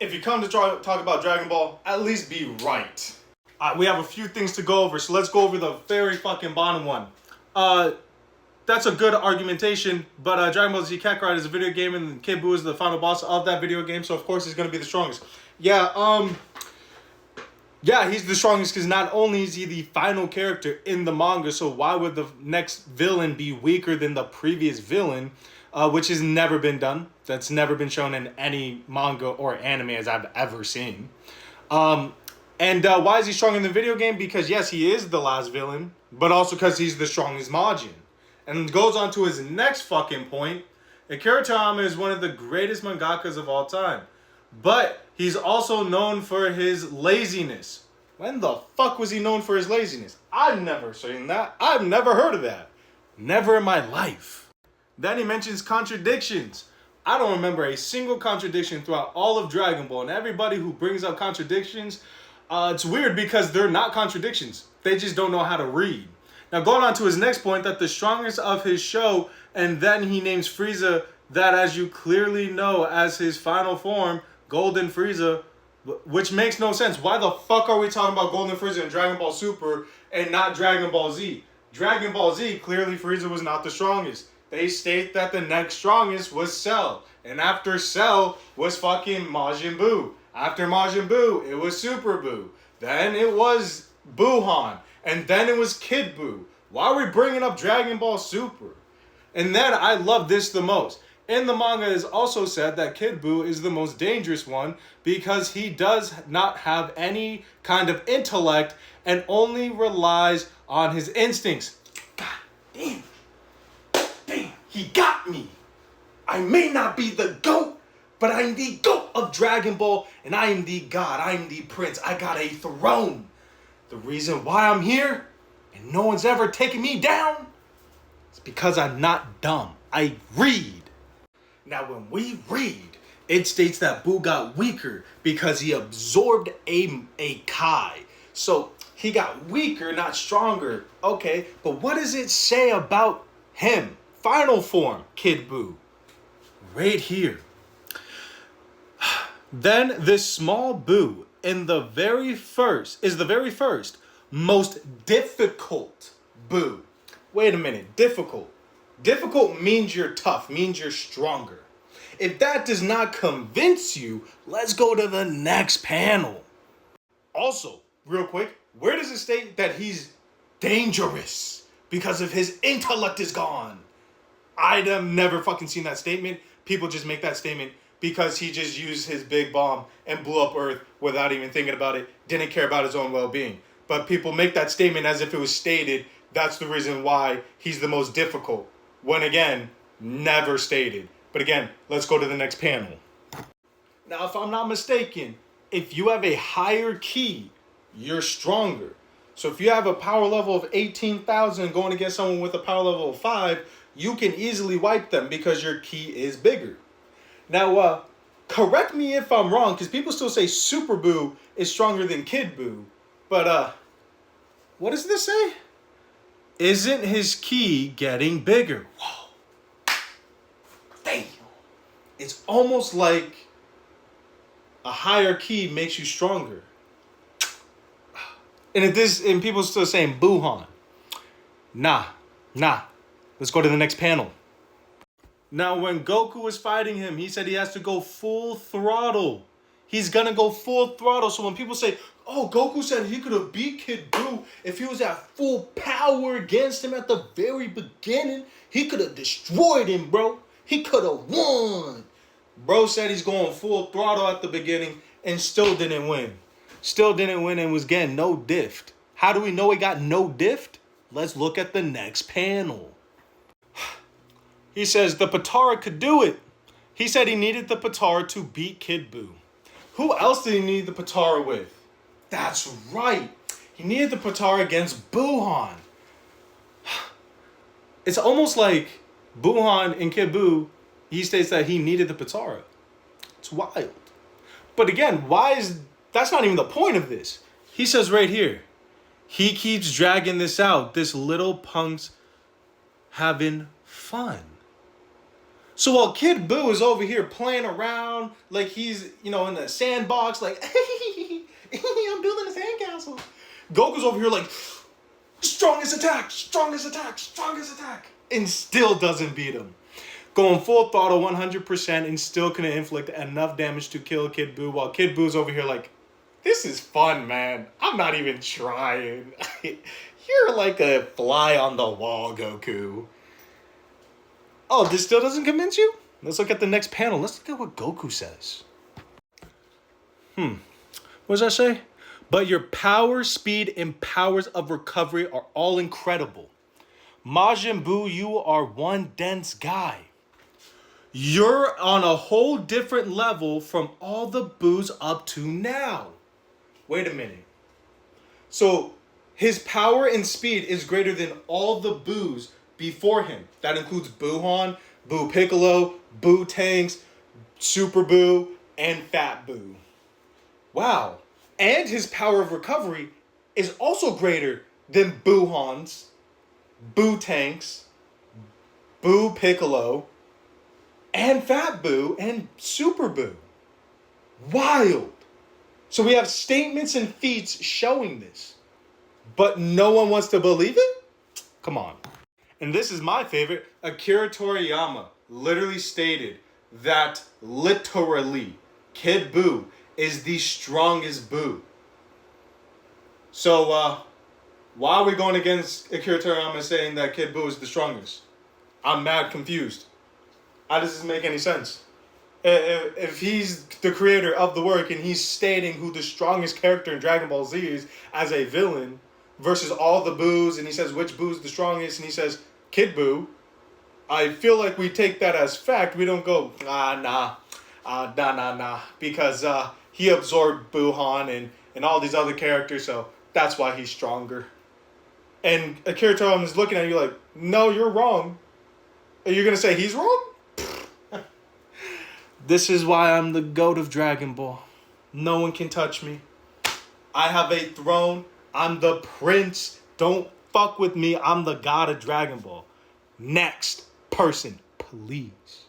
if you come to talk about Dragon Ball, at least be right. We have a few things to go over, so let's go over the very fucking bottom one. That's a good argumentation, but Dragon Ball Z Kakarot is a video game, and Kid Buu is the final boss of that video game, so of course he's gonna be the strongest. Yeah, he's the strongest because not only is he the final character in the manga, so why would the next villain be weaker than the previous villain, which has never been done. That's never been shown in any manga or anime as I've ever seen. Why is he stronger in the video game? Because yes, he is the last villain, but also because he's the strongest Majin. And goes on to his next fucking point. Akira Toriyama is one of the greatest mangakas of all time. But he's also known for his laziness. When the fuck was he known for his laziness? I've never seen that. I've never heard of that. Never in my life. Then he mentions contradictions. I don't remember a single contradiction throughout all of Dragon Ball. And everybody who brings up contradictions, it's weird because they're not contradictions. They just don't know how to read. Now going on to his next point, that the strongest of his show, and then he names Frieza that, as you clearly know, as his final form, Golden Frieza, which makes no sense. Why the fuck are we talking about Golden Frieza in Dragon Ball Super and not Dragon Ball Z? Dragon Ball Z, clearly Frieza was not the strongest. They state that the next strongest was Cell. And after Cell was fucking Majin Buu. After Majin Buu, it was Super Buu. Then it was Buuhan. And then it was Kid Buu. Why are we bringing up Dragon Ball Super? And then I love this the most. In the manga, it is also said that Kid Buu is the most dangerous one because he does not have any kind of intellect and only relies on his instincts. God damn. Damn, he got me. I may not be the GOAT, but I'm the GOAT of Dragon Ball, and I am the God. I am the prince. I got a throne. The reason why I'm here and no one's ever taken me down is because I'm not dumb. I read. Now, when we read, it states that Buu got weaker because he absorbed a Kai. So he got weaker, not stronger. Okay, but what does it say about him? Final form, Kid Buu. Right here. Then this small Buu is the very first most difficult Buu. Wait a minute, difficult. Difficult means you're tough, means you're stronger. If that does not convince you, let's go to the next panel. Also, real quick, where does it state that he's dangerous because of his intellect is gone? I've never fucking seen that statement. People just make that statement because he just used his big bomb and blew up Earth without even thinking about it, didn't care about his own well-being. But people make that statement as if it was stated that's the reason why he's the most difficult. When again, never stated. But again, let's go to the next panel. Now, if I'm not mistaken, if you have a higher ki, you're stronger. So if you have a power level of 18,000 going against someone with a power level of 5, you can easily wipe them because your ki is bigger. Now, correct me if I'm wrong, because people still say Super Buu is stronger than Kid Buu. But, what does this say? Isn't his ki getting bigger? Whoa. Damn. It's almost like a higher ki makes you stronger. And people still saying Buuhan. Nah. Let's go to the next panel. Now, when Goku was fighting him, he said he has to go full throttle. He's gonna go full throttle. So when people say, oh, Goku said he could have beat Kid Buu if he was at full power against him at the very beginning, he could have destroyed him, bro. He could have won. Bro said he's going full throttle at the beginning and still didn't win. Still didn't win and was getting no diff. How do we know he got no diff? Let's look at the next panel. He says the Potara could do it. He said he needed the Potara to beat Kid Buu. Who else did he need the Potara with? That's right. He needed the Potara against Buuhan. It's almost like Buuhan and Kid Buu, he states that he needed the Potara. It's wild. But again, that's not even the point of this. He says right here, he keeps dragging this out. This little punk's having fun. So while Kid Buu is over here playing around like he's, in the sandbox, like, I'm building a sandcastle. Goku's over here like, strongest attack, strongest attack, strongest attack. And still doesn't beat him. Going full throttle 100% and still couldn't inflict enough damage to kill Kid Buu, while Kid Buu's over here like, this is fun, man. I'm not even trying. You're like a fly on the wall, Goku. Oh, this still doesn't convince you? Let's look at the next panel. Let's look at what Goku says. What does that say? But your power, speed, and powers of recovery are all incredible. Majin Buu, you are one dense guy. You're on a whole different level from all the Buus up to now. Wait a minute. So his power and speed is greater than all the Buus before him. That includes Buuhan, Buu Piccolo, Buu Tanks, Super Buu, and Fat Buu. Wow. And his power of recovery is also greater than Buuhan's, Buu Tanks, Buu Piccolo, and Fat Buu, and Super Buu. Wild. So we have statements and feats showing this. But no one wants to believe it? Come on. And this is my favorite. Akira Toriyama literally stated that literally Kid Buu is the strongest Buu. So why are we going against Akira Toriyama saying that Kid Buu is the strongest? I'm mad confused. How does this make any sense? If he's the creator of the work and he's stating who the strongest character in Dragon Ball Z is as a villain versus all the Buus, and he says which Buu's the strongest, and he says Kid Buu, I feel like we take that as fact. We don't go, nah, because he absorbed Buuhan and all these other characters, so that's why he's stronger. And Akira Toriyama is looking at you like, no, you're wrong. Are you going to say he's wrong? This is why I'm the GOAT of Dragon Ball. No one can touch me. I have a throne. I'm the prince. Don't fuck with me. I'm the god of Dragon Ball. Next person, please.